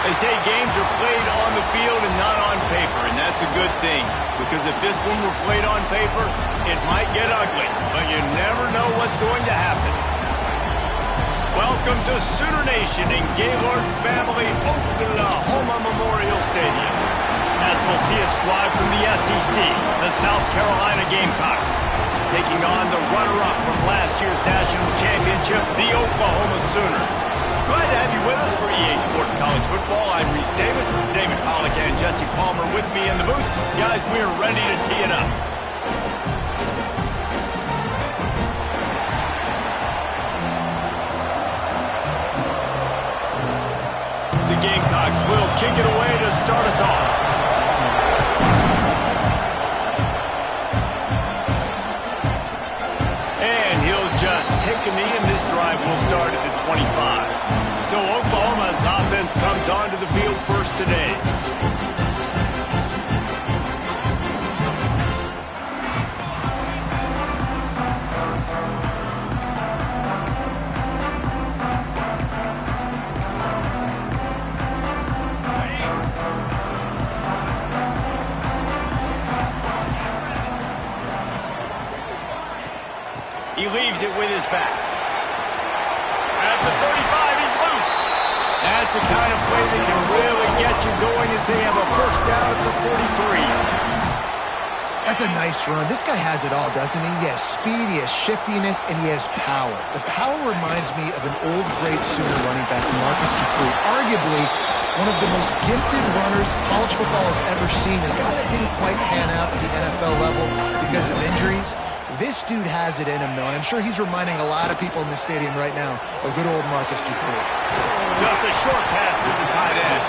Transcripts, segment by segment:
They say games are played on the field and not on paper, and that's a good thing. Because if this one were played on paper, it might get ugly. But you never know what's going to happen. Welcome to Sooner Nation in Gaylord Family Oklahoma Memorial Stadium. As we'll see a squad from the SEC, the South Carolina Gamecocks, taking on the runner-up from last year's national championship, the Oklahoma Sooners. Glad to have you with us for EA Sports College Football. I'm Reese Davis, David Pollack and Jesse Palmer with me in the booth. Guys, we are ready to tee it up. The Gamecocks will kick it away to start us off. And he'll just take a knee, and this drive will start at the 25. So Oklahoma's offense comes onto the field first today. He leaves it with his back. At the 35, he's loose. That's the kind of play that can really get you going as they have a first down at the 43. That's a nice run. This guy has it all, doesn't he? He has speed, he has shiftiness, and he has power. The power reminds me of an old great Sooner running back, Marcus Dupree, arguably one of the most gifted runners college football has ever seen. A guy that didn't quite pan out at the NFL level because of injuries. This dude has it in him, though, and I'm sure he's reminding a lot of people in the stadium right now of good old Marcus Dupree. Just a short pass to the tight end.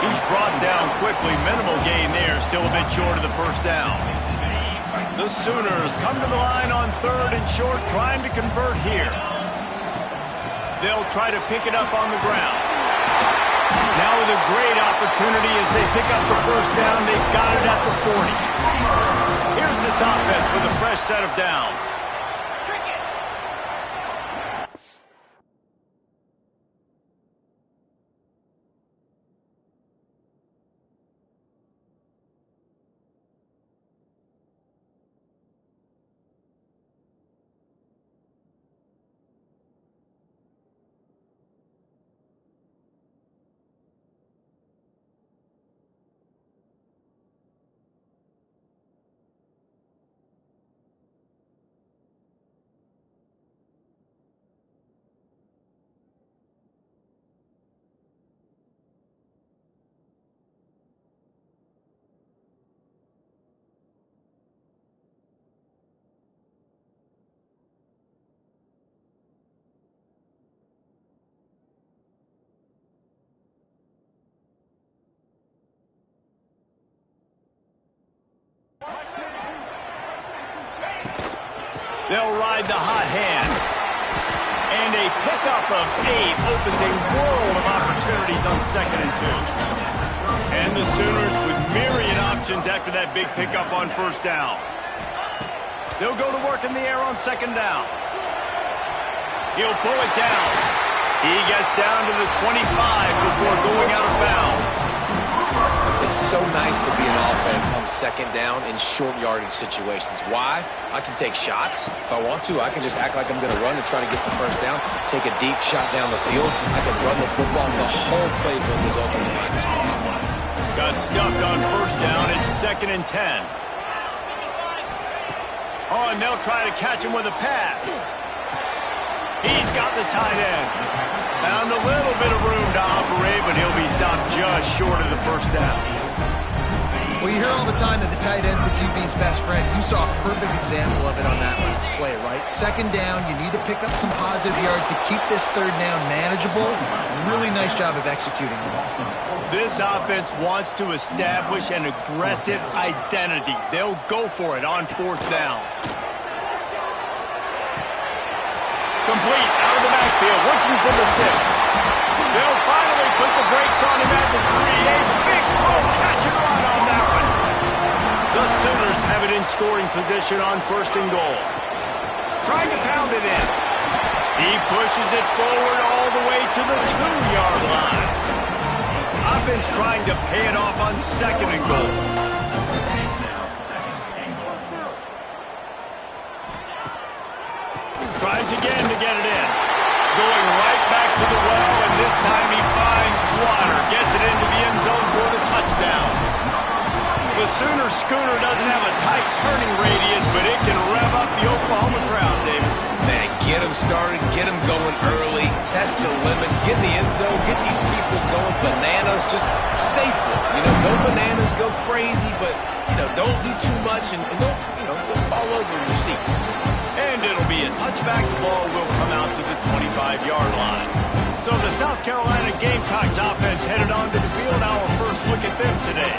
He's brought down quickly. Minimal gain there, still a bit short of the first down. The Sooners come to the line on third and short, trying to convert here. They'll try to pick it up on the ground. Now with a great opportunity as they pick up the first down, they've got it at the 40. Here's this offense with a fresh set of downs. They'll ride the hot hand. And a pickup of 8 opens a world of opportunities on 2nd and 2. And the Sooners with myriad options after that big pickup on first down. They'll go to work in the air on 2nd down. He'll pull it down. He gets down to the 25 before going out of bounds. It's so nice to be an offense on 2nd down in short yardage situations. Why? I can take shots. If I want to, I can just act like I'm going to run to try to get the first down, take a deep shot down the field. I can run the football. The whole playbook is open to my disposal. Got stuffed on first down. It's 2nd and 10. Oh, and they'll try to catch him with a pass. He's got the tight end. Found a little bit of room to operate, but he'll be stopped just short of the first down. Well, you hear all the time that the tight end's the QB's best friend. You saw a perfect example of it on that last play, right? 2nd down, you need to pick up some positive yards to keep this 3rd down manageable. Really nice job of executing that. This offense wants to establish an aggressive identity. They'll go for it on 4th down. Complete out of the backfield, looking for the sticks. They'll finally put the brakes on him at the 3. A big throw, catch and run on that one. The Sooners have it in scoring position on 1st and goal. Trying to pound it in. He pushes it forward all the way to the 2-yard line. offense trying to pay it off on 2nd and goal. Tries again to get it in. Going right back to the well, and this time he finds water. Gets it into the end zone for the touchdown. The Sooner schooner doesn't have a tight turning radius, but it can rev up the Oklahoma crowd, David. Man, get them started, get them going early, test the limits, get in the end zone, get these people going bananas just safely. Go bananas, go crazy, but, don't do too much and don't fall over in your seats. And it'll be a touchback. The ball will come out to the 25-yard line. So the South Carolina Gamecocks offense headed onto the field. Our first look at them today.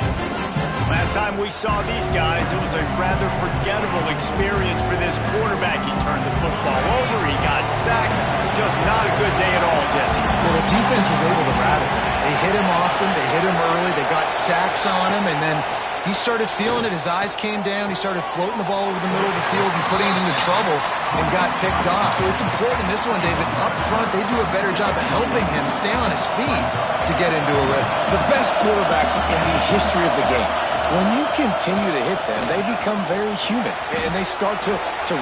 Last time we saw these guys, it was a rather forgettable experience for this quarterback. He turned the football over. He got sacked. Just not a good day at all, Jesse. Well, the defense was able to rattle him. They hit him often. They hit him early. They got sacks on him, and then he started feeling it. His eyes came down. He started floating the ball over the middle of the field and putting it into trouble and got picked off. So it's important in this one, David. Up front, they do a better job of helping him stay on his feet to get into a rhythm. The best quarterbacks in the history of the game, when you continue to hit them, they become very human, and they start to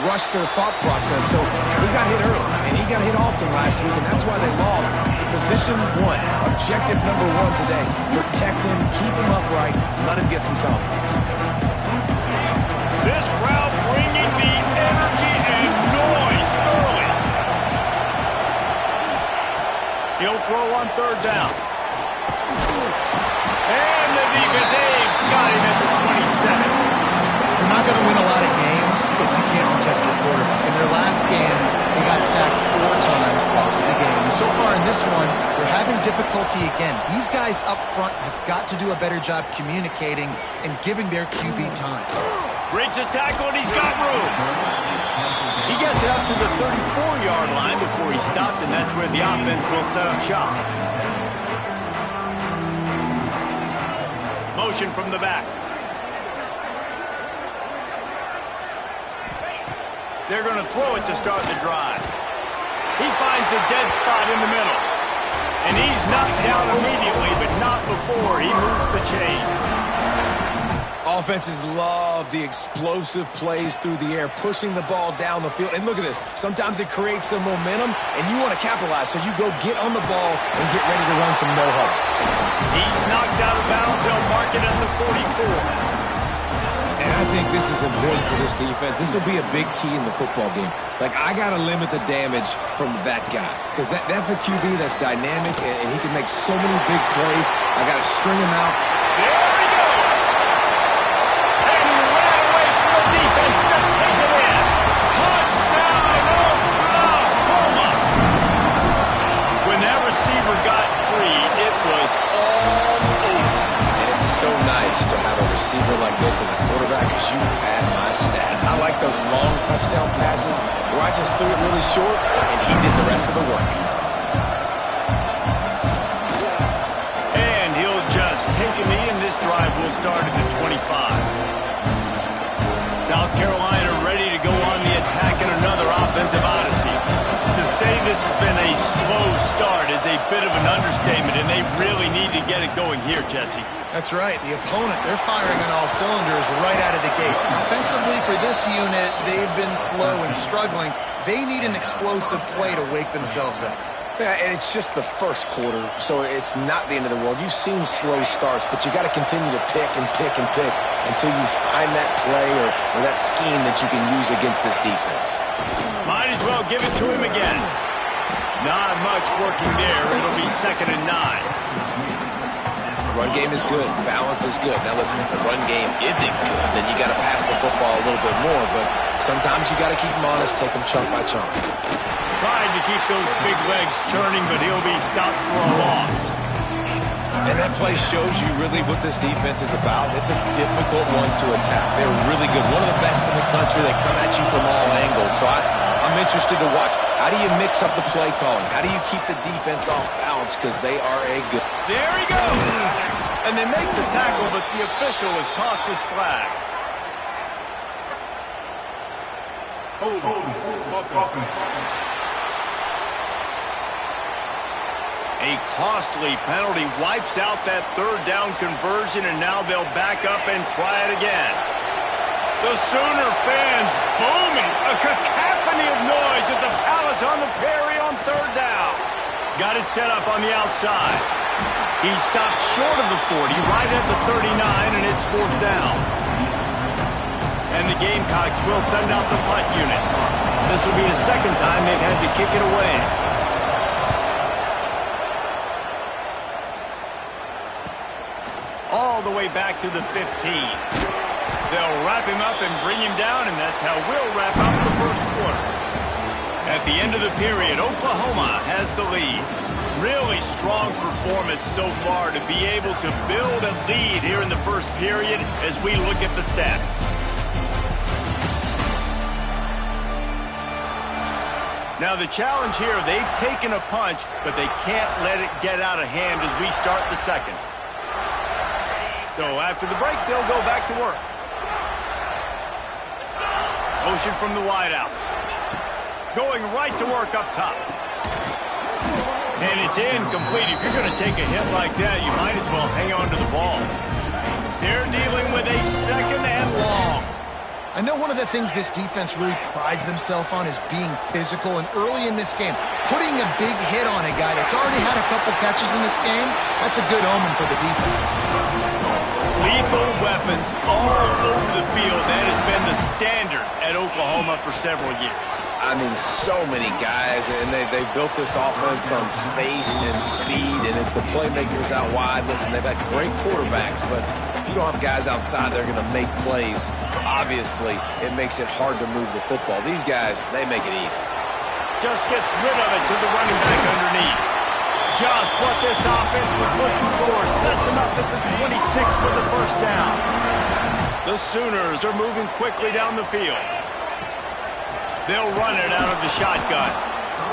rush their thought process. So he got hit early, and he got hit often last week, and that's why they lost. Position 1, objective number 1 today. Protect him, keep him upright, let him get some confidence. This crowd bringing the energy and noise early. He'll throw on 3rd down. And the defense got him at the 27. You're not going to win a lot of games if you can't protect your quarterback. In their last game, they got sacked 4 times, lost the game. And so far in this one, they're having difficulty again. These guys up front have got to do a better job communicating and giving their QB time. Breaks the tackle, and he's got room. He gets it up to the 34-yard line before he stopped, and that's where the offense will set up shop. Motion from the back. They're going to throw it to start the drive. He finds a dead spot in the middle. And he's knocked down immediately, but not before he moves the chains. Offenses love the explosive plays through the air, pushing the ball down the field. And look at this. Sometimes it creates some momentum, and you want to capitalize. So you go get on the ball and get ready to run some no-huddle. He's knocked out of bounds. They'll mark it at the 44. And I think this is important for this defense. This will be a big key in the football game. Like, I got to limit the damage from that guy because that's a QB that's dynamic, and he can make so many big plays. I got to string him out. There he goes. And he ran away from the defense to take it in. Touchdown, Oklahoma. When that receiver got free, it was all over. So nice to have a receiver like this as a quarterback because you had my stats. I like those long touchdown passes where I just threw it really short and he did the rest of the work. And he'll just take a knee, and this drive will start at the 25. South Carolina ready to go on the attack in another offensive odyssey. To say this has been a slow start is a bit of an understatement, and they really need to get it going here, Jesse. That's right. The opponent, they're firing on all cylinders right out of the gate. Offensively, for this unit, they've been slow and struggling. They need an explosive play to wake themselves up. Yeah, and it's just the first quarter, so it's not the end of the world. You've seen slow starts, but you got to continue to pick and pick and pick until you find that play or that scheme that you can use against this defense. Might as well give it to him again. Not much working there. It'll be 2nd and 9. Run game is good. Balance is good. Now, listen, if the run game isn't good, then you got to pass the football a little bit more. But sometimes you got to keep them honest, take them chunk by chunk. Tried to keep those big legs churning, but he'll be stopped for a loss. And that play shows you really what this defense is about. It's a difficult one to attack. They're really good. One of the best in the country. They come at you from all angles. So I'm interested to watch. How do you mix up the play calling? How do you keep the defense off balance? Because they are a good... There he goes. And they make the tackle, but the official has tossed his flag. A costly penalty wipes out that third down conversion, and now they'll back up and try it again. The Sooner fans booming, a cacophony of noise at the Palace on the Prairie on third down. Got it set up on the outside. He stopped short of the 40, right at the 39, and it's fourth down. And the Gamecocks will send out the punt unit. This will be the second time they've had to kick it away. All the way back to the 15. They'll wrap him up and bring him down, and that's how we'll wrap up the first quarter. At the end of the period, Oklahoma has the lead. Really strong performance so far to be able to build a lead here in the first period as we look at the stats. Now the challenge here, they've taken a punch, but they can't let it get out of hand as we start the second. So after the break, they'll go back to work. Motion from the wideout. Going right to work up top. And it's incomplete. If you're going to take a hit like that, you might as well hang on to the ball. They're dealing with a second and long. I know one of the things this defense really prides themselves on is being physical, and early in this game, putting a big hit on a guy that's already had a couple catches in this game, that's a good omen for the defense. Lethal weapons all over the field. That has been the standard at Oklahoma for several years. I mean, so many guys, and they built this offense on space and speed, and it's the playmakers out wide. Listen, they've had great quarterbacks, but if you don't have guys outside, they're going to make plays. Obviously, it makes it hard to move the football. These guys, they make it easy. Just gets rid of it to the running back underneath. Just what this offense was looking for. Sets him up at the 26 with the first down. The Sooners are moving quickly down the field. They'll run it out of the shotgun.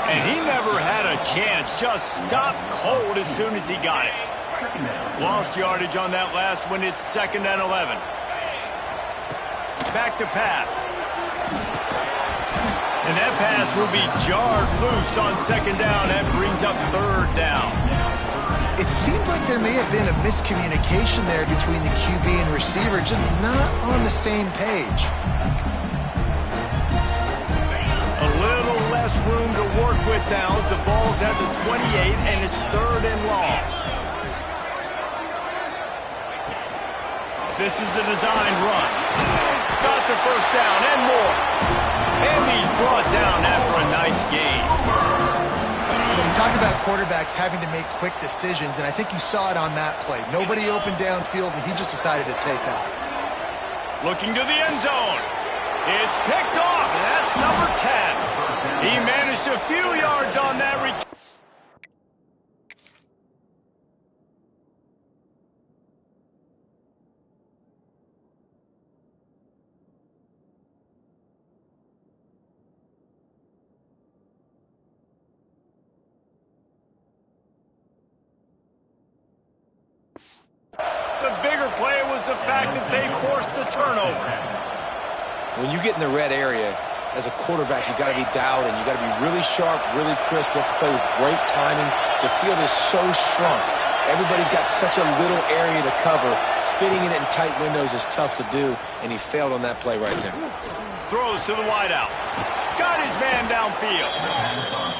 And he never had a chance. Just stopped cold as soon as he got it. Lost yardage on that last one. It's 2nd and 11. Back to pass. And that pass will be jarred loose on 2nd down. That brings up 3rd down. It seemed like there may have been a miscommunication there between the QB and receiver, just not on the same page. A little less room to work with now as the ball's at the 28, and it's 3rd and long. This is a designed run. Got the first down and more. And he's brought down after a nice gain. We talk about quarterbacks having to make quick decisions, and I think you saw it on that play. Nobody opened downfield, and he just decided to take off. Looking to the end zone. It's picked off, and that's number 10. He managed a few yards on that return. The bigger play was the fact that they forced the turnover. When you get in the red area, as a quarterback, you got to be dialed in. You got to be really sharp, really crisp. You have to play with great timing. The field is so shrunk. Everybody's got such a little area to cover. Fitting it in tight windows is tough to do, and he failed on that play right there. Throws to the wideout. Got his man downfield.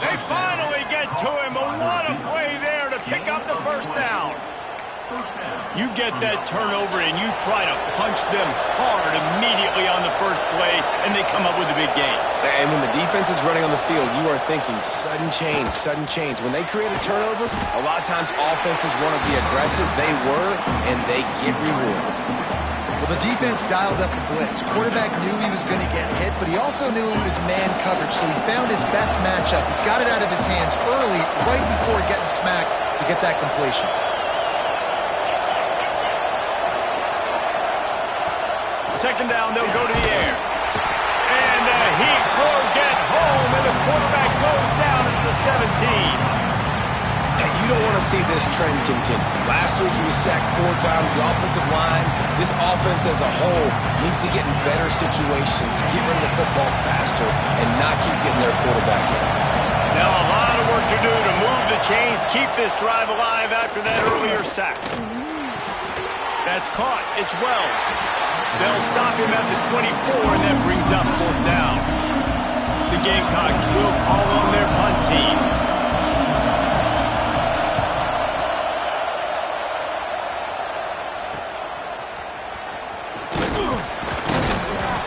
They finally get to him, but what a play there to pick up the first down. You get that turnover and you try to punch them hard immediately on the first play, and they come up with a big gain. And when the defense is running on the field, you are thinking sudden change, sudden change. When they create a turnover, a lot of times offenses want to be aggressive. They were, and they get rewarded. Well, the defense dialed up the blitz. Quarterback knew he was going to get hit, but he also knew it was man coverage, so he found his best matchup. He got it out of his hands early, right before getting smacked to get that completion. Second down, they'll go to the air. And the Heat will get home, and the quarterback goes down at the 17. And you don't want to see this trend continue. Last week he was sacked 4 times. The offensive line, this offense as a whole, needs to get in better situations, get rid of the football faster, and not keep getting their quarterback hit. Now a lot of work to do to move the chains, keep this drive alive after that earlier sack. That's caught. It's Wells. They'll stop him at the 24, and that brings up 4th down. The Gamecocks will call on their punt team.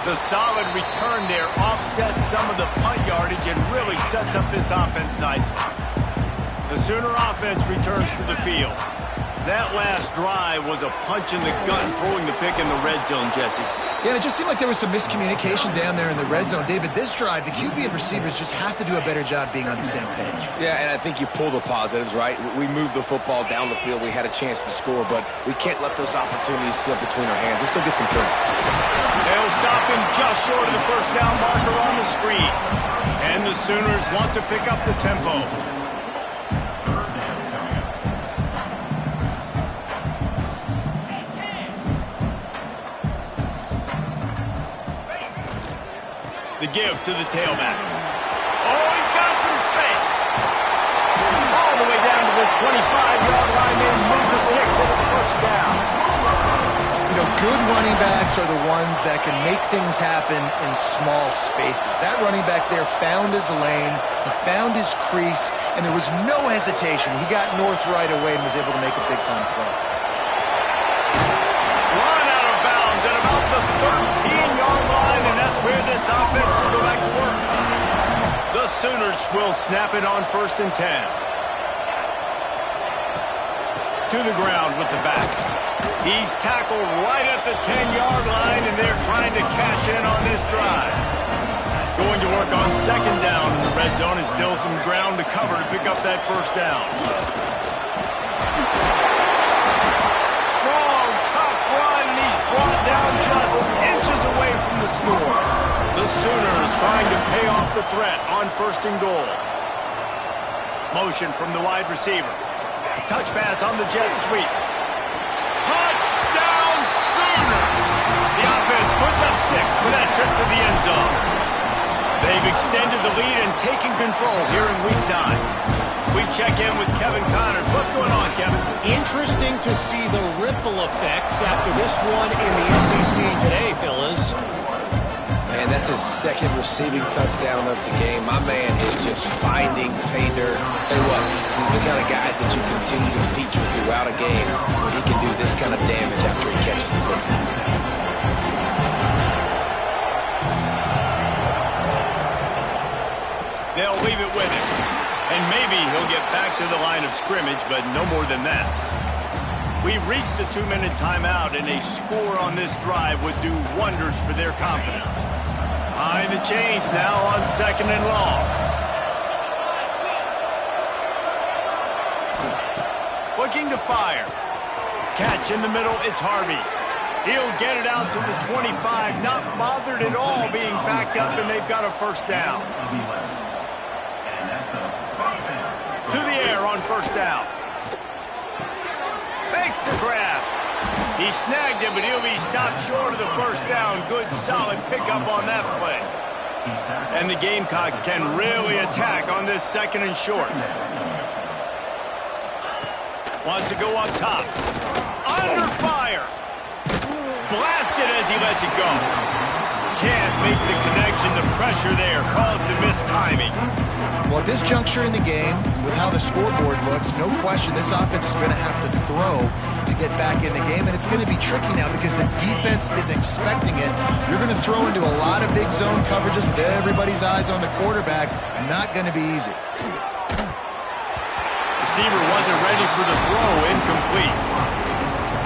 The solid return there offsets some of the punt yardage and really sets up this offense nicely. The Sooner offense returns to the field. That last drive was a punch in the gut, throwing the pick in the red zone, Jesse. Yeah, it just seemed like there was some miscommunication down there in the red zone. David, this drive, the QB and receivers just have to do a better job being on the same page. Yeah, and I think you pull the positives, right? We moved the football down the field. We had a chance to score, but we can't let those opportunities slip between our hands. Let's go get some points. They'll stop him just short of the 1st down marker on the screen. And the Sooners want to pick up the tempo. The give to the tailback. Oh, he's got some space. All the way down to the 25-yard line. They move the sticks, and it's 1st down. You know, good running backs are the ones that can make things happen in small spaces. That running back there found his lane, he found his crease, and there was no hesitation. He got north right away and was able to make a big-time play. Run out of bounds at about the 13-yard line, and that's where this offense will go back to work. The Sooners will snap it on 1st and 10. To the ground with the back. He's tackled right at the 10-yard line, and they're trying to cash in on this drive. Going to work on 2nd down in the red zone, and still some ground to cover to pick up that 1st down. Strong, tough run, and he's brought down just inches away from the score. The Sooners trying to pay off the threat on 1st and goal. Motion from the wide receiver. Touch pass on the jet sweep. Touchdown Sooners! The offense puts up 6 with that trip to the end zone. They've extended the lead and taken control here in Week 9. We check in with Kevin Connors. What's going on, Kevin? Interesting to see the ripple effects after this one in the SEC today, fellas. Man, that's his 2nd receiving touchdown of the game. My man is just finding pay dirt. Tell you what, he's the kind of guys that you continue to feature throughout a game when he can do this kind of damage after he catches the football. They'll leave it with him. And maybe he'll get back to the line of scrimmage, but no more than that. We've reached the 2-minute timeout, and a score on this drive would do wonders for their confidence. Behind the chains now on 2nd and long. Looking to fire. Catch in the middle, it's Harvey. He'll get it out to the 25, not bothered at all being backed up, and they've got a 1st down. To the air on 1st down. Makes the grab. He snagged it, but he'll be stopped short of the 1st down. Good, solid pickup on that play. And the Gamecocks can really attack on this 2nd and short. Wants to go up top. Under fire. Blasted as he lets it go. Can't make the connection. The pressure there caused the missed timing. Well, at this juncture in the game, with how the scoreboard looks, no question this offense is going to have to throw to get back in the game, and it's going to be tricky now because the defense is expecting it. You're going to throw into a lot of big zone coverages with everybody's eyes on the quarterback. Not going to be easy. Receiver wasn't ready for the throw, incomplete.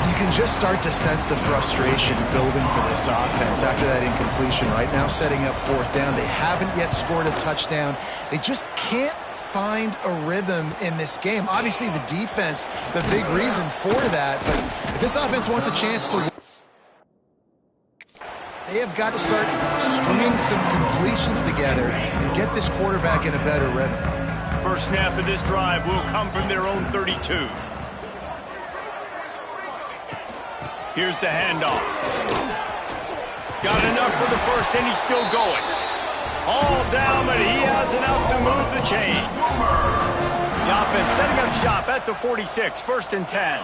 You can just start to sense the frustration building for this offense after that incompletion. Right now setting up 4th down. They haven't yet scored a touchdown. They just can't find a rhythm in this game. Obviously the defense, the big reason for that, but if this offense wants a chance to win, they have got to start stringing some completions together and get this quarterback in a better rhythm. First snap of this drive will come from their own 32. Here's the handoff. Got enough for the 1st, and he's still going. All settled down, but he has enough to move the chains. The offense setting up shop at the 46, 1st and 10.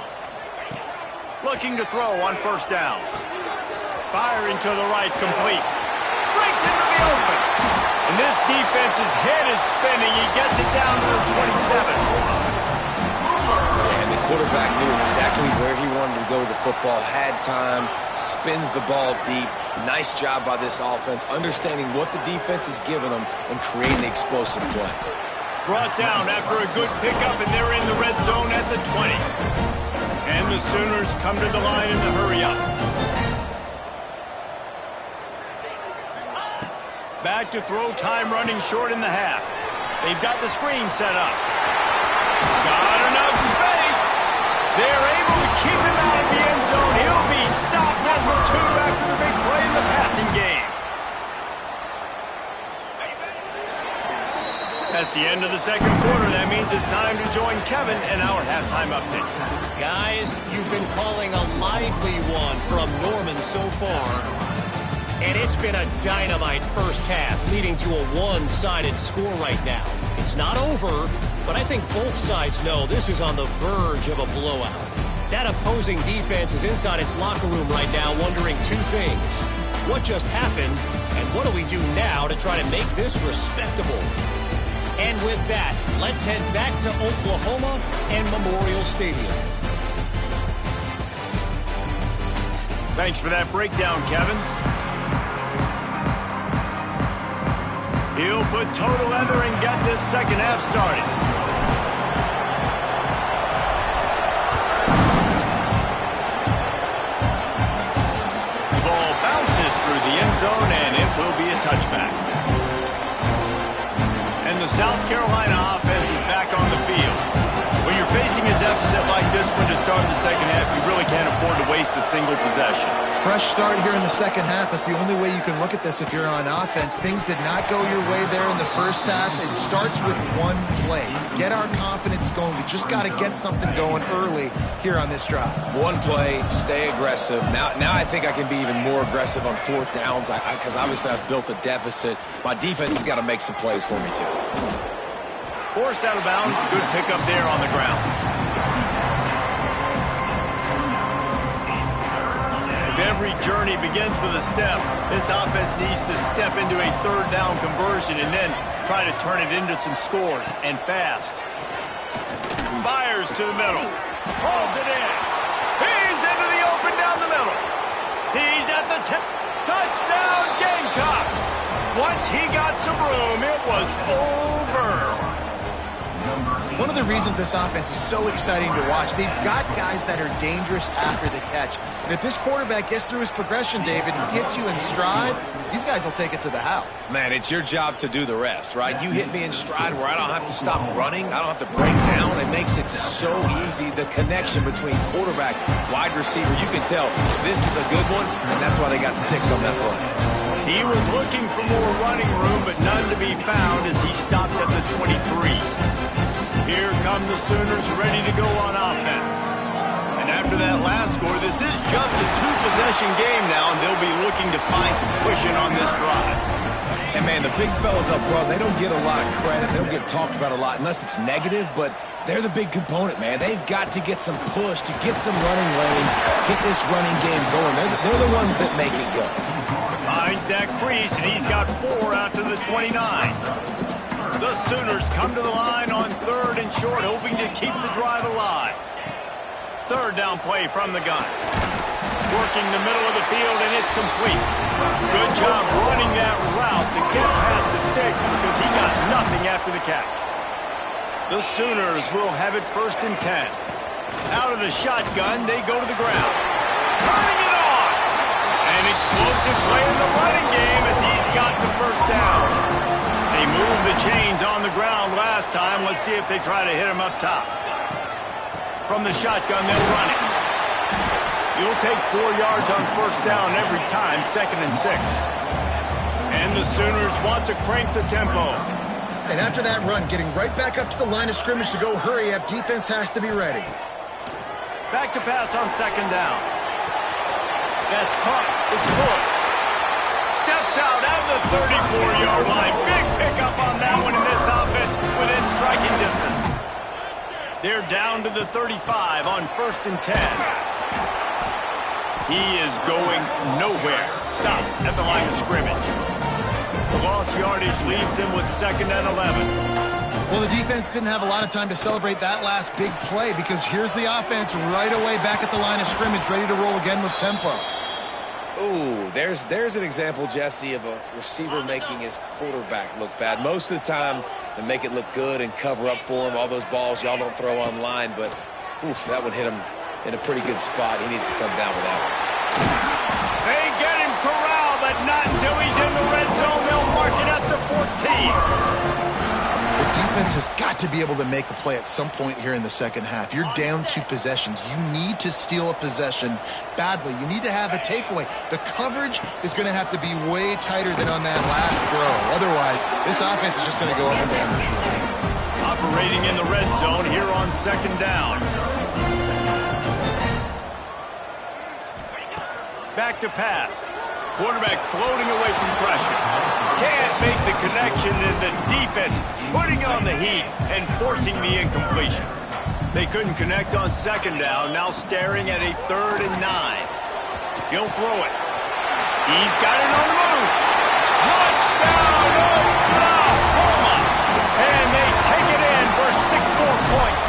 Looking to throw on 1st down. Firing to the right, complete. Breaks into the open. And this defense's head is spinning. He gets it down to the 27. And the quarterback knew exactly where he wanted to go with the football, had time, spins the ball deep. Nice job by this offense, understanding what the defense is giving them and creating the explosive play. Brought down after a good pickup, and they're in the red zone at the 20. And the Sooners come to the line in the hurry-up. Back to throw, time running short in the half. They've got the screen set up. Got enough space. They're able to keep him out of the end zone. He'll be stopped at the 2 after the big play in the passing game. That's the end of the 2nd quarter. That means it's time to join Kevin in our halftime update. Guys, you've been calling a lively one from Norman so far. And it's been a dynamite first half, leading to a one-sided score right now. It's not over, but I think both sides know this is on the verge of a blowout. That opposing defense is inside its locker room right now wondering 2 things. What just happened, and what do we do now to try to make this respectable? And with that, let's head back to Oklahoma and Memorial Stadium. Thanks for that breakdown, Kevin. He'll put total leather and get this 2nd half started. The ball bounces through the end zone, and it will be a touchback. And the South Carolina offense is back on the field. When you're facing a deficit like this one to start the 2nd half, you really can't afford to waste a single possession. Fresh start here in the 2nd half. That's the only way you can look at this if you're on offense. Things did not go your way there in the 1st half. It starts with one play. To get our confidence going, we just got to get something going early here on this drive. One play, stay aggressive. Now I think I can be even more aggressive on 4th downs because obviously I've built a deficit. My defense has got to make some plays for me too. Forced out of bounds. Good pickup there on the ground. If every journey begins with a step, this offense needs to step into a 3rd down conversion and then try to turn it into some scores, and fast. Fires to the middle. Pulls it in. He's into the open down the middle. He's at the tip. Touchdown, Gamecocks. Once he got some room, it was over. One of the reasons this offense is so exciting to watch, they've got guys that are dangerous after the catch. And if this quarterback gets through his progression, David, and hits you in stride, these guys will take it to the house. Man, it's your job to do the rest, right? You hit me in stride where I don't have to stop running. I don't have to break down. It makes it so easy. The connection between quarterback, wide receiver, you can tell this is a good one, and that's why they got 6 on that play. He was looking for more running room, but none to be found as he stopped at the 23. Here come the Sooners ready to go on offense. And after that last score, this is just a 2-possession game now, and they'll be looking to find some cushion on this drive. And, man, the big fellas up front, they don't get a lot of credit. They don't get talked about a lot unless it's negative, but they're the big component, man. They've got to get some push, to get some running lanes, get this running game going. They're the ones that make it go. Finds that crease, and he's got 4 out to the 29. The Sooners come to the line on 3rd and short, hoping to keep the drive alive. 3rd down play from the gun. Working the middle of the field, and it's complete. Good job running that route to get past the sticks because he got nothing after the catch. The Sooners will have it 1st and 10. Out of the shotgun, they go to the ground. Turning it on! An explosive play in the running game as he's got the 1st down. They moved the chains on the ground last time. Let's see if they try to hit him up top. From the shotgun, they'll run it. You'll take 4 yards on 1st down every time, 2nd and 6. And the Sooners want to crank the tempo. And after that run, getting right back up to the line of scrimmage to go hurry up, defense has to be ready. Back to pass on 2nd down. That's caught. It's Hood. Steps out at the 34-yard line. Big the 35 on 1st and 10. He is going nowhere. Stopped at the line of scrimmage. The lost yardage leaves him with 2nd and 11. Well, the defense didn't have a lot of time to celebrate that last big play because here's the offense right away back at the line of scrimmage, ready to roll again with tempo. Ooh, there's an example, Jesse, of a receiver making his quarterback look bad. Most of the time, they make it look good and cover up for him. All those balls y'all don't throw online, but oof, that one hit him in a pretty good spot. He needs to come down with that one. They get him corralled, but not until he's in the red zone. They'll mark it at the 14. The defense has got to be able to make a play at some point here in the second half. You're down 2 possessions. You need to steal a possession badly. You need to have a takeaway. The coverage is going to have to be way tighter than on that last throw. Otherwise, this offense is just going to go up and down the field. Operating in the red zone here on 2nd down. Back to pass. Quarterback floating away from pressure. Can't make the connection, and the defense putting on the heat and forcing the incompletion. They couldn't connect on 2nd down, now staring at a 3rd and 9. He'll throw it. He's got it on the move. Touchdown, Oklahoma! And they take it in for 6 more points.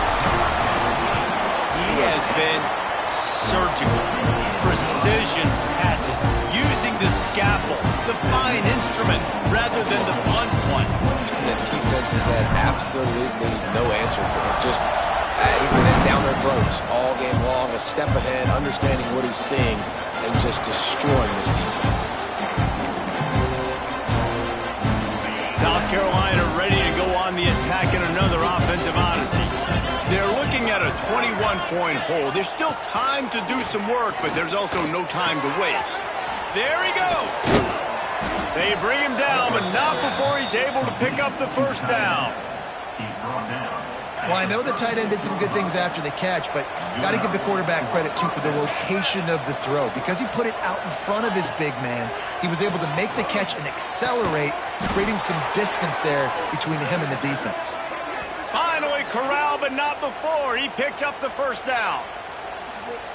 He has been surgical. Precision passes, using the scalpel, the fine instrument, rather than the blunt one. And the defense has had absolutely no answer for him. Just, he's been down their throats all game long, a step ahead, understanding what he's seeing, and just destroying this defense. South Carolina ready to go on the attack in another offensive odyssey. They're looking at a 21-point hole. There's still time to do some work, but there's also no time to waste. There he goes. They bring him down, but not before he's able to pick up the 1st down. Well, I know the tight end did some good things after the catch, but got to give the quarterback credit, too, for the location of the throw. Because he put it out in front of his big man, he was able to make the catch and accelerate, creating some distance there between him and the defense. Finally corralled, but not before. He picked up the 1st down.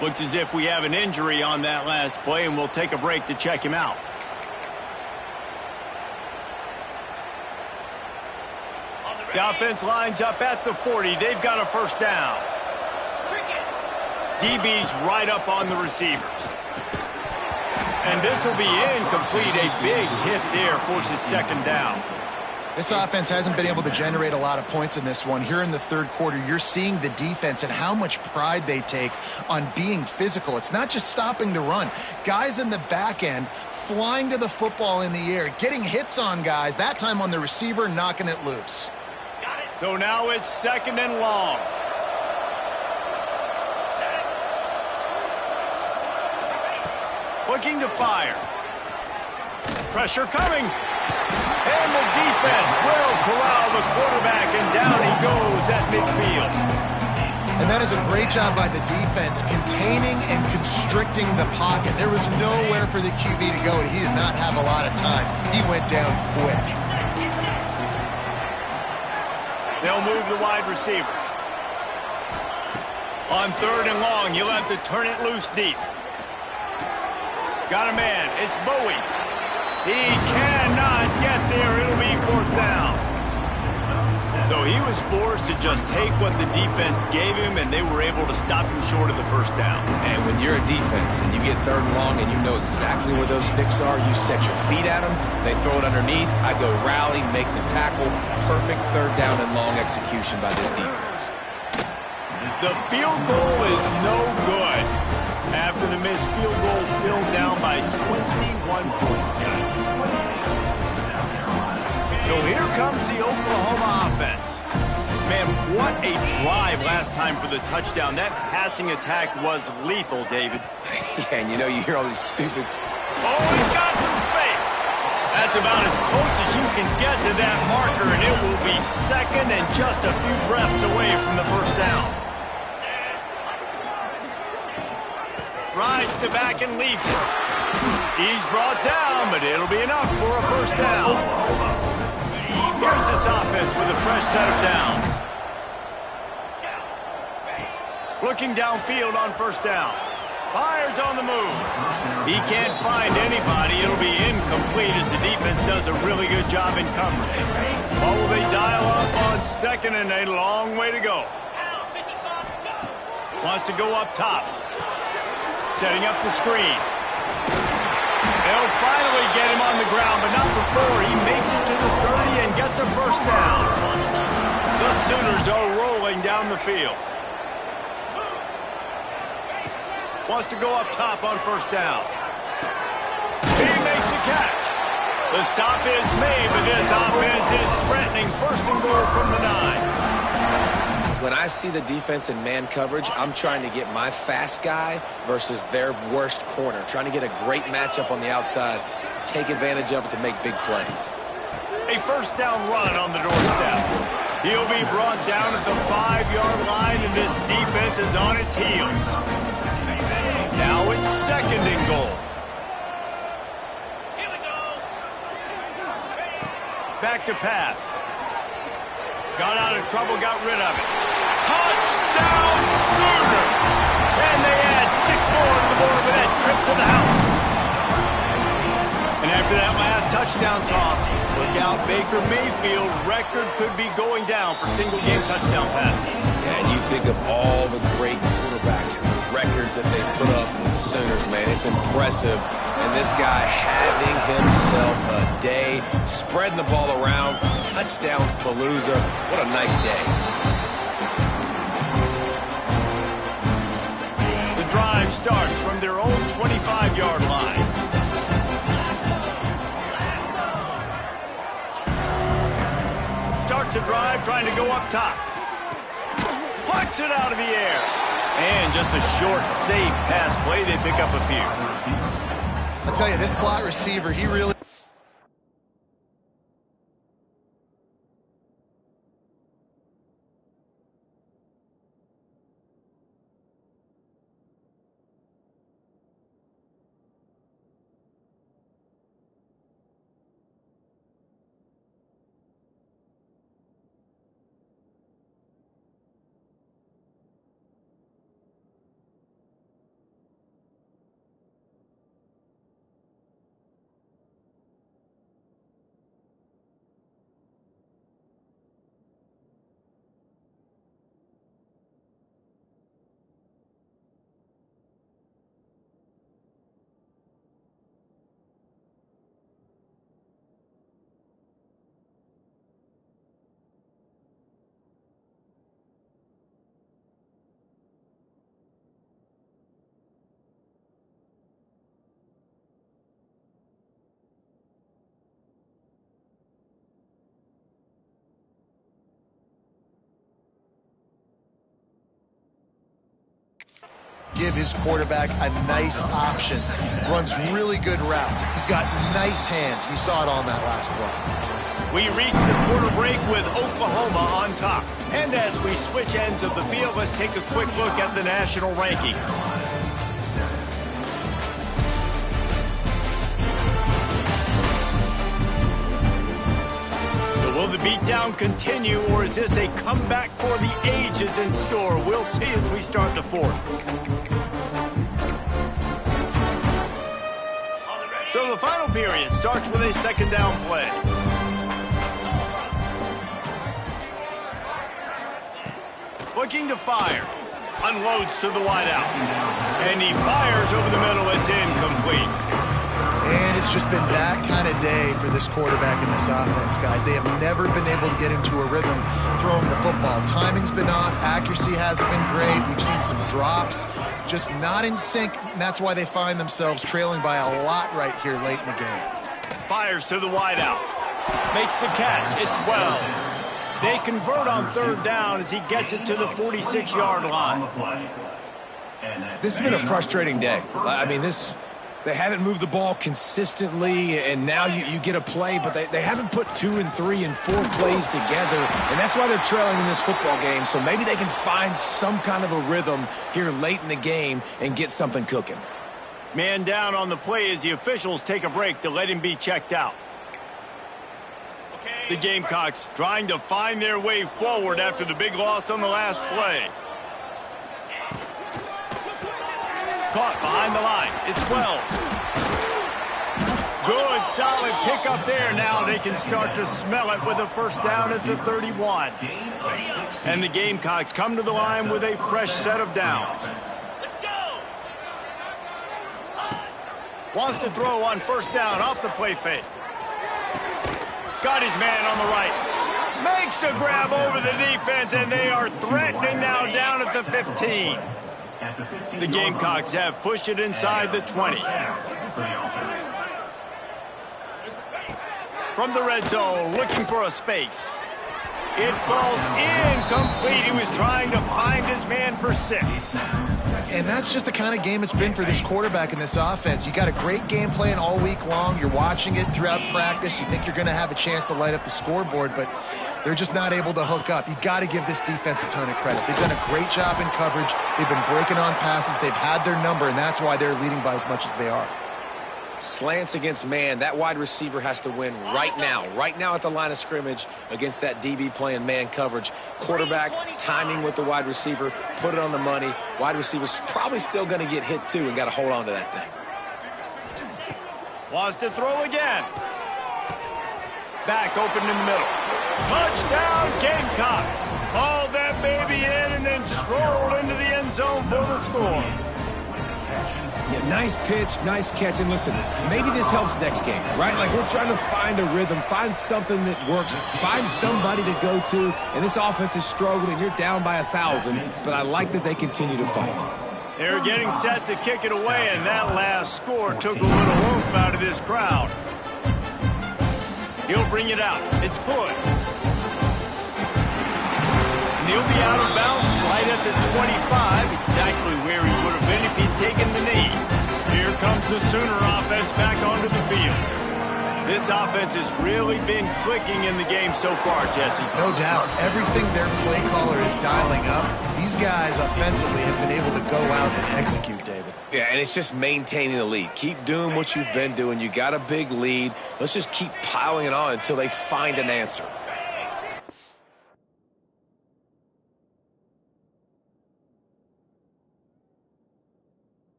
Looks as if we have an injury on that last play, and we'll take a break to check him out. The offense lines up at the 40. They've got a 1st down. DB's right up on the receivers. And this will be incomplete. A big hit there forces 2nd down. This offense hasn't been able to generate a lot of points in this one. Here in the 3rd quarter, you're seeing the defense and how much pride they take on being physical. It's not just stopping the run. Guys in the back end flying to the football in the air, getting hits on guys, that time on the receiver, knocking it loose. So now it's 2nd and long. Looking to fire. Pressure coming. And the defense will corral the quarterback, and down he goes at midfield. And that is a great job by the defense, containing and constricting the pocket. There was nowhere for the QB to go, and he did not have a lot of time. He went down quick. They'll move the wide receiver. On 3rd and long, you'll have to turn it loose deep. Got a man. It's Bowie. He cannot get there. It'll be 4th down. So he was forced to just take what the defense gave him, and they were able to stop him short of the 1st down. And when you're a defense and you get 3rd and long and you know exactly where those sticks are, you set your feet at them, they throw it underneath, I go rally, make the tackle. Perfect 3rd down and long execution by this defense. The field goal is no good. After the missed field goal, still down by 21 points, guys. So here comes the Oklahoma offense. Man, what a drive last time for the touchdown. That passing attack was lethal, David. Yeah, and you know, you hear all these stupid... Oh, he's got some space. That's about as close as you can get to that marker, and it will be 2nd and just a few breaths away from the 1st down. Rides to back and leaves it. He's brought down, but it'll be enough for a 1st down. Here's this offense with a fresh set of downs. Looking downfield on first down. Fires on the move. He can't find anybody. It'll be incomplete as the defense does a really good job in coverage. What will they dial up on second and a long way to go? Wants to go up top. Setting up the screen. They'll finally get him on the ground, but not before he makes it to the 30 and gets a first down. The Sooners are rolling down the field. Wants to go up top on first down. He makes a catch. The stop is made, but this offense is threatening first and goal from the 9. When I see the defense in man coverage, I'm trying to get my fast guy versus their worst corner. Trying to get a great matchup on the outside, take advantage of it to make big plays. A first down run on the doorstep. He'll be brought down at the 5-yard line, and this defense is on its heels. Now it's second and goal. Here we go. Back to pass. Got out of trouble, got rid of it. Touchdown, Sooners! And they add 6 more to the board with that trip to the house. And after that last touchdown toss, look out, Baker Mayfield record could be going down for single-game touchdown passes. And you think of all the great quarterbacks and the records that they put up with the Sooners, man. It's impressive. And this guy having himself a day, spreading the ball around, touchdowns palooza. What a nice day. The drive starts from their own 25-yard line. Starts a drive trying to go up top. Puts it out of the air. And just a short, safe pass play. They pick up a few. I'll tell you, this slot receiver, he really... give his quarterback a nice option. Runs really good routes. He's got nice hands. You saw it on that last play. We reach the quarter break with Oklahoma on top. And as we switch ends of the field, let's take a quick look at the national rankings. So will the beatdown continue, or is this a comeback for the ages in store? We'll see as we start the fourth. So the final period starts with a second down play. Looking to fire. Unloads to the wideout. And he fires over the middle. It's incomplete. And it's just been that kind of day for this quarterback in this offense, guys. They have never been able to get into a rhythm throwing the football. Timing's been off. Accuracy hasn't been great. We've seen some drops. Just not in sync, and that's why they find themselves trailing by a lot right here late in the game. Fires to the wideout. Makes the catch. It's Wells. They convert on third down as he gets it to the 46-yard line. This has been a frustrating day. I mean, they haven't moved the ball consistently, and now you get a play, but they haven't put 2 and 3 and 4 plays together, and that's why they're trailing in this football game. So maybe they can find some kind of a rhythm here late in the game and get something cooking. Man down on the play as the officials take a break to let him be checked out. The Gamecocks trying to find their way forward after the big loss on the last play. caught behind the line. It's Wells. Good, solid pickup there. Now they can start to smell it with a first down at the 31. And the Gamecocks come to the line with a fresh set of downs. Let's go. Wants to throw on first down off the play fake. Got his man on the right. Makes a grab over the defense, and they are threatening now down at the 15. The Gamecocks have pushed it inside the 20. From the red zone, looking for a space. It falls incomplete. He was trying to find his man for 6. And that's just the kind of game it's been for this quarterback in this offense. You got a great game plan all week long. You're watching it throughout practice. You think you're going to have a chance to light up the scoreboard, but they're just not able to hook up. You got to give this defense a ton of credit. They've done a great job in coverage. They've been breaking on passes. They've had their number, and that's why they're leading by as much as they are. Slants against man. That wide receiver has to win right now at the line of scrimmage against that DB playing man coverage. Quarterback timing with the wide receiver, put it on the money. Wide receiver's probably still going to get hit too and got to hold on to that thing. Wants to throw again. Back open in the middle. Touchdown Gamecocks. Hauled that baby in and then strolled into the end zone for the score. Yeah, nice pitch, nice catch. And listen, maybe this helps next game, right? Like we're trying to find a rhythm, find something that works, find somebody to go to. And this offense is struggling. You're down by 1,000, but I like that they continue to fight. They're getting set to kick it away, and that last score took a little oomph out of this crowd. He'll bring it out. It's good. And he'll be out of bounds right at the 25, exactly where he would have been if he'd taken the knee. Here comes the Sooner offense back onto the field. This offense has really been clicking in the game so far, Jesse. No doubt. Everything their play caller is dialing up, these guys offensively have been able to go out and execute, David. Yeah, and it's just maintaining the lead. Keep doing what you've been doing. You got a big lead. Let's just keep piling it on until they find an answer.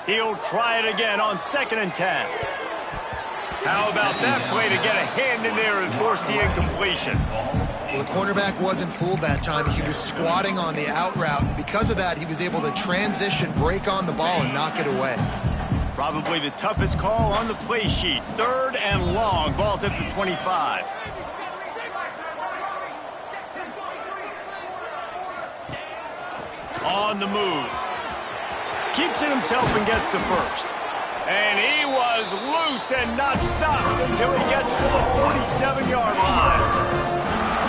He'll try it again on 2nd and 10. How about that play to get a hand in there and force the incompletion? Well, the cornerback wasn't fooled that time. He was squatting on the out route, and because of that, he was able to transition, break on the ball, and knock it away. Probably the toughest call on the play sheet. 3rd and long. Ball's at the 25. On the move. Keeps it himself and gets to first. And he was loose and not stopped until he gets to the 47-yard line.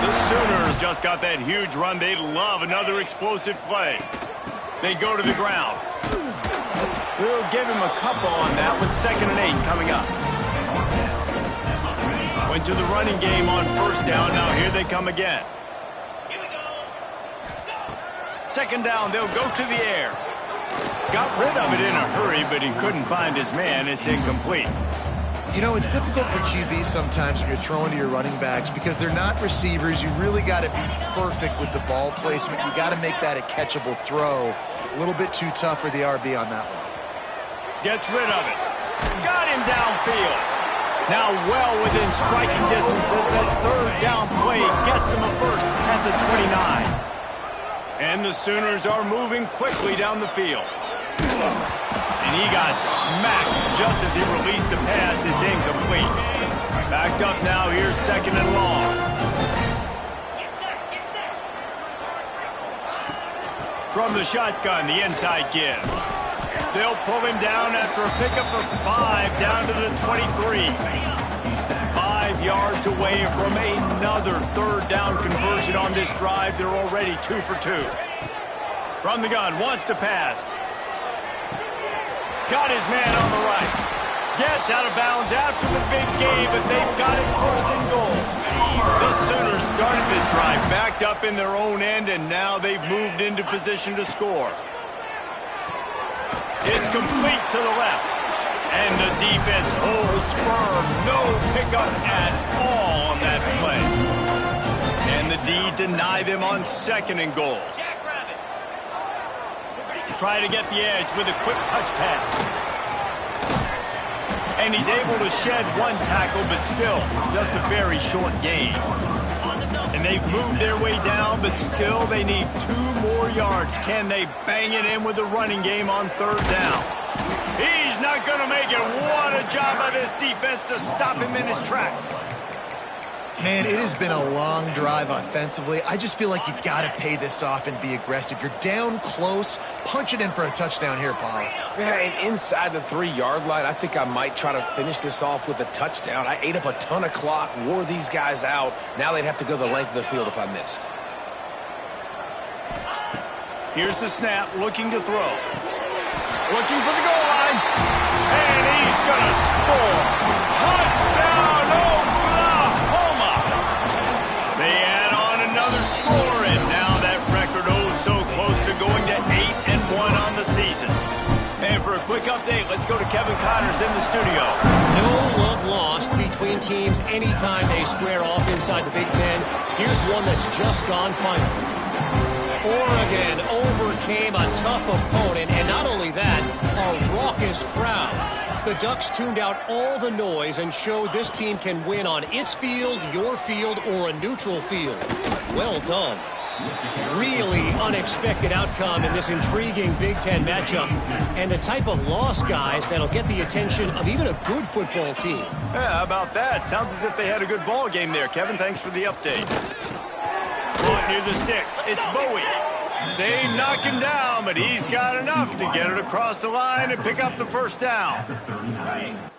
The Sooners just got that huge run. They'd love another explosive play. They go to the ground. We'll give him a couple on that with 2nd and 8 coming up. Went to the running game on first down. Now here they come again. 2nd down, they'll go to the air. Got rid of it in a hurry, but he couldn't find his man. It's incomplete. You know, it's difficult for QBs sometimes when you're throwing to your running backs because they're not receivers. You really got to be perfect with the ball placement. You got to make that a catchable throw. A little bit too tough for the RB on that one. Gets rid of it. Got him downfield. Now well within striking distance as that 3rd down play gets him a first at the 29. And the Sooners are moving quickly down the field. And he got smacked just as he released the pass. It's incomplete. Backed up now. Here's 2nd and long. From the shotgun, the inside give. They'll pull him down after a pickup of 5 down to the 23. 5 yards away from another 3rd down conversion on this drive. They're already 2 for 2. From the gun, wants to pass. Got his man on the right. Gets out of bounds after the big game, but they've got it 1st and goal. The Sooners started this drive backed up in their own end, and now they've moved into position to score. It's complete to the left. And the defense holds firm. No pickup at all on that play. And the D deny them on 2nd and goal. Try to get the edge with a quick touch pass. And he's able to shed 1 tackle, but still just a very short gain. And they've moved their way down, but still they need 2 more yards. Can they bang it in with the running game on 3rd down? He's not going to make it. What a job by this defense to stop him in his tracks. Man, it has been a long drive offensively. I just feel like you got to pay this off and be aggressive. You're down close. Punch it in for a touchdown here, Paulie. Yeah, and inside the 3-yard line, I think I might try to finish this off with a touchdown. I ate up a ton of clock, wore these guys out. Now they'd have to go the length of the field if I missed. Here's the snap, looking to throw. Looking for the goal line. And he's going to score. Touchdown, Oklahoma. They add on another score, and now that record so close to going to 8-1 on the season. And for a quick update, let's go to Kevin Connors in the studio. No love lost between teams anytime they square off inside the Big Ten. Here's one that's just gone final. Oregon overcame a tough opponent, and not only that, a raucous crowd. The Ducks tuned out all the noise and showed this team can win on its field, your field, or a neutral field. Well done. Really unexpected outcome in this intriguing Big Ten matchup, and the type of loss, guys, that'll get the attention of even a good football team. Yeah, how about that? Sounds as if they had a good ball game there. Kevin, thanks for the update. Caught near the sticks. It's Bowie. They knock him down, but he's got enough to get it across the line and pick up the 1st down.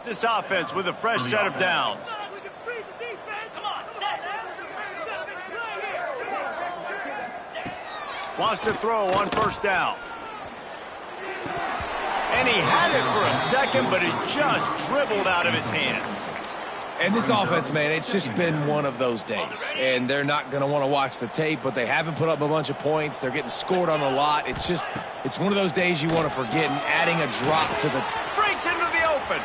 This offense with a fresh set of downs. Wants to throw on 1st down. And he had it for a second, but it just dribbled out of his hands. And this offense, man, it's just been one of those days. And they're not going to want to watch the tape, but they haven't put up a bunch of points. They're getting scored on a lot. It's one of those days you want to forget, and adding a drop to the... Breaks into the open.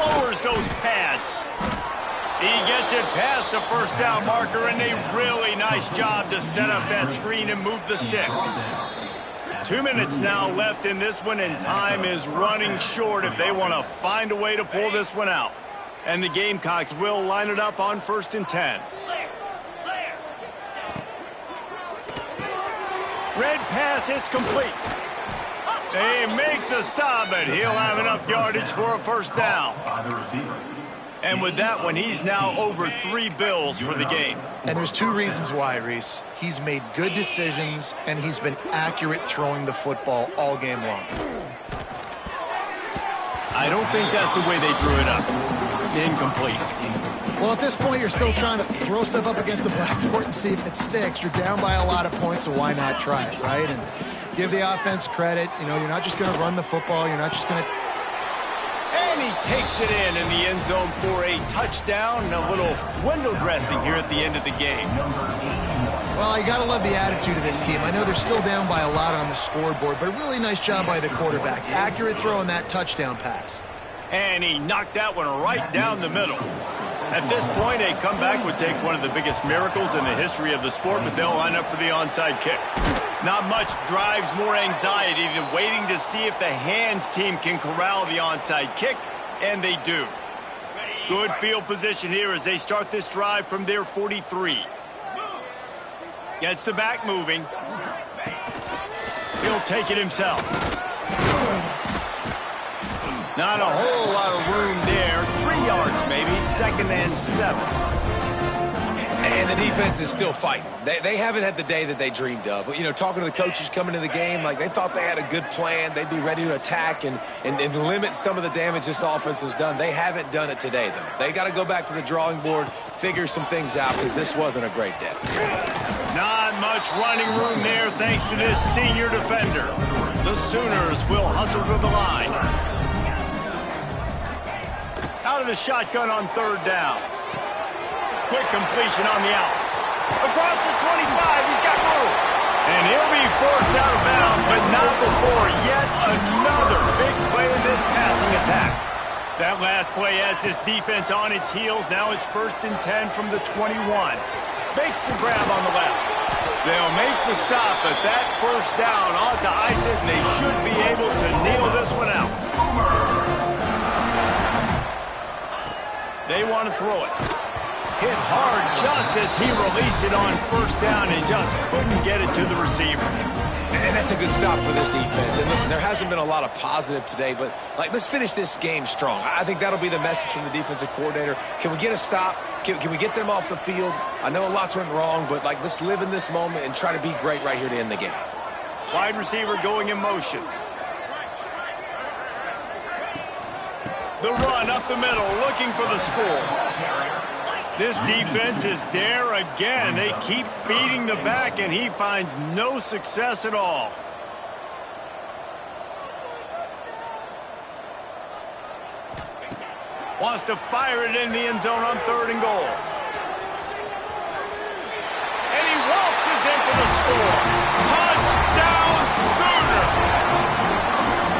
Lowers those pads. He gets it past the 1st down marker, and a really nice job to set up that screen and move the sticks. 2 minutes now left in this one, and time is running short if they want to find a way to pull this one out. And the Gamecocks will line it up on 1st and 10. Red pass hits complete. They make the stop, but he'll have enough yardage for a 1st down. And with that one, he's now over 3 bills for the game. And there's 2 reasons why, Reese. He's made good decisions, and he's been accurate throwing the football all game long. I don't think that's the way they drew it up. Incomplete. Well, at this point, you're still trying to throw stuff up against the blackboard and see if it sticks. You're down by a lot of points, so why not try it, right? And give the offense credit. You know, you're not just going to run the football. You're not just going to... And he takes it in the end zone for a touchdown. A little window dressing here at the end of the game. Well, you got to love the attitude of this team. I know they're still down by a lot on the scoreboard, but a really nice job by the quarterback. Accurate throw on that touchdown pass. And he knocked that one right down the middle. At this point, a comeback would take one of the biggest miracles in the history of the sport, but they'll line up for the onside kick. Not much drives more anxiety than waiting to see if the hands team can corral the onside kick, and they do. Good field position here as they start this drive from their 43. Gets the back moving. He'll take it himself. Not a whole lot of room there. 3 yards maybe, 2nd and 7. And the defense is still fighting. They haven't had the day that they dreamed of. You know, talking to the coaches coming into the game, like they thought they had a good plan. They'd be ready to attack and limit some of the damage this offense has done. They haven't done it today, though. They got to go back to the drawing board, figure some things out, because this wasn't a great day. Not much running room there thanks to this senior defender. The Sooners will hustle to the line. Out of the shotgun on 3rd down. Quick completion on the out. Across the 25, he's got room. And he'll be forced out of bounds, but not before yet another big play in this passing attack. That last play has this defense on its heels. Now it's 1st and 10 from the 21. Makes the grab on the left. They'll make the stop, but that 1st down ought to ice it, and they should be able to nail this one out. They want to throw it. Hit hard just as he released it on 1st down and just couldn't get it to the receiver. And that's a good stop for this defense. And listen, there hasn't been a lot of positive today, but let's finish this game strong. I think that'll be the message from the defensive coordinator. Can we get a stop? Can we get them off the field? I know lots went wrong, but let's live in this moment and try to be great right here to end the game. Wide receiver going in motion. The run up the middle, looking for the score. This defense is there again. They keep feeding the back, and he finds no success at all. Wants to fire it in the end zone on 3rd and goal. And he waltzes in for the score. Touchdown Sooners!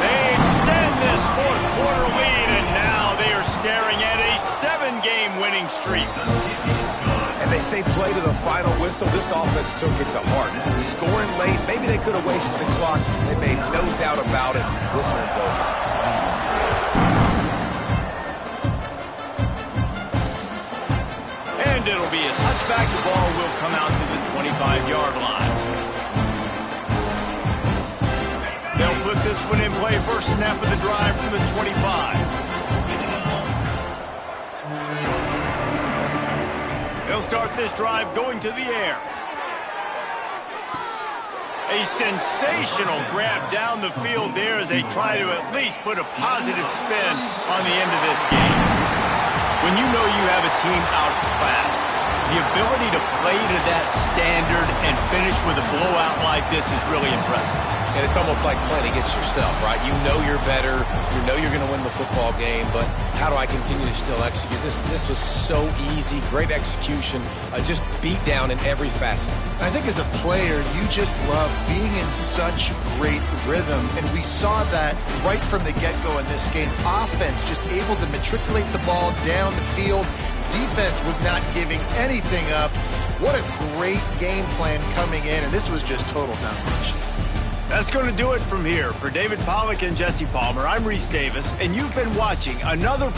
They extend this 4th quarter lead, and now they are staring at a 7-game winning streak. And they say play to the final whistle. This offense took it to heart. Scoring late, maybe they could have wasted the clock. They made no doubt about it. This one's over. And it'll be a touchback. The ball will come out to the 25-yard line. They'll put this one in play. First snap of the drive from the 25. They'll start this drive going to the air. A sensational grab down the field there as they try to at least put a positive spin on the end of this game. When you know you have a team outclassed, the ability to play to that standard and finish with a blowout like this is really impressive. And it's almost like playing against yourself, right? You know you're better. You know you're going to win the football game, but how do I continue to still execute? This was so easy. Great execution. Just beat down in every facet. I think as a player, you just love being in such great rhythm, and we saw that right from the get-go in this game. Offense just able to matriculate the ball down the field. Defense was not giving anything up. What a great game plan coming in, and this was just total domination. That's going to do it from here. For David Pollack and Jesse Palmer, I'm Reese Davis, and you've been watching another